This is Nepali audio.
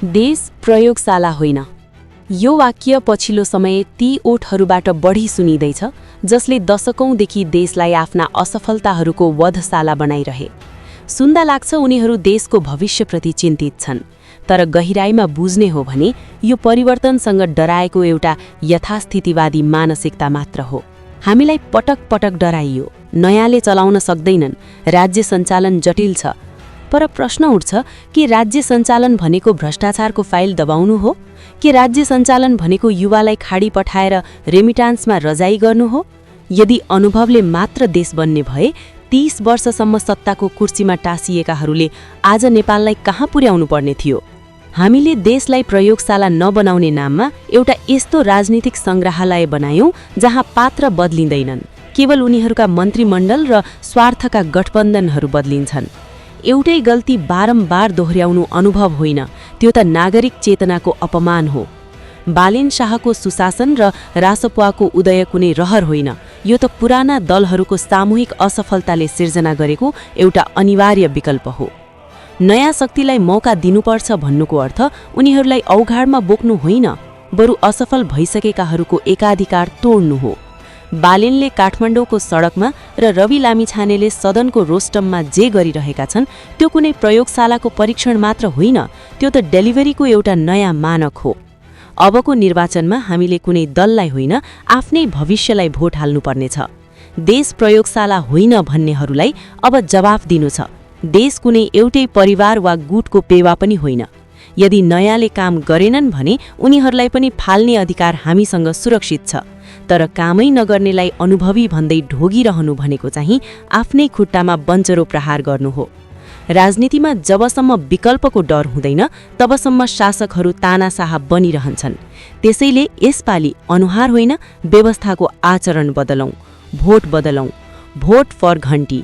देश प्रयोगशाला होइन। यो वाक्य पछिल्लो समय ती ओठहरूबाट बढी सुनिँदैछ जसले दशकौंदेखि देशलाई आफ्ना असफलताहरूको वधशाला बनाइरहे। सुन्दा लाग्छ उनीहरू देशको भविष्यप्रति चिन्तित छन्, तर गहिराईमा बुझ्ने हो भने यो परिवर्तनसँग डराएको एउटा यथास्थितिवादी मानसिकता मात्र हो। हामीलाई पटक पटक डराइयो, नयाँले चलाउन सक्दैनन्, राज्य सञ्चालन जटिल छ। पर प्रश्न उठ्छ कि राज्य सञ्चालन भनेको भ्रष्टाचारको फाइल दबाउनु हो कि राज्य सञ्चालन भनेको युवालाई खाडी पठाएर रेमिटान्समा रजाई गर्नु हो? यदि अनुभवले मात्र देश बन्ने भए 30 वर्षसम्म सत्ताको कुर्सीमा टाँसिएकाहरूले आज नेपाललाई कहाँ पुर्याउनु पर्ने थियो? हामीले देशलाई प्रयोगशाला नबनाउने नाममा एउटा यस्तो राजनीतिक संग्रहालय बनायौं जहाँ पात्र बदलिँदैनन्, केवल उनीहरूका मन्त्रीमण्डल र स्वार्थका गठबन्धनहरू बदलिन्छन्। एउटै गल्ती बारम्बार दोहोर्याउनु अनुभव होइन, त्यो त नागरिक चेतनाको अपमान हो। बालेन शाहको सुशासन र रासपुवाको उदय कुनै रहर होइन, यो त पुराना दलहरूको सामूहिक असफलताले सिर्जना गरेको एउटा अनिवार्य विकल्प हो। नयाँ शक्तिलाई मौका दिनुपर्छ भन्नुको अर्थ उनीहरूलाई औघाडमा बोक्नु होइन, बरु असफल भइसकेकाहरूको एकाधिकार तोड्नु हो। बालेनले काठमाडौँको सडकमा र रवि लामिछानेले सदनको रोस्टममा जे गरिरहेका छन् त्यो कुनै प्रयोगशालाको परीक्षण मात्र होइन, त्यो त डेलिभरीको एउटा नयाँ मानक हो। अबको निर्वाचनमा हामीले कुनै दललाई होइन, आफ्नै भविष्यलाई भोट हाल्नुपर्नेछ। देश प्रयोगशाला होइन भन्नेहरूलाई अब जवाफ दिनु छ। देश कुनै एउटै परिवार वा गुटको पेवा पनि होइन। यदि नयाँले काम गरेनन् भने उनीहरूलाई पनि फाल्ने अधिकार हामीसँग सुरक्षित छ, तर कामै नगर्नेलाई अनुभवी भन्दै ढोगिरहनु भनेको चाहिँ आफ्नै खुट्टामा बन्चरो प्रहार गर्नु हो। राजनीतिमा जबसम्म विकल्पको डर हुँदैन तबसम्म शासकहरू तानाशाह बनिरहन्छन्। त्यसैले यसपालि अनुहार होइन, व्यवस्थाको आचरण बदलौं, भोट बदलौं। भोट फर घण्टी।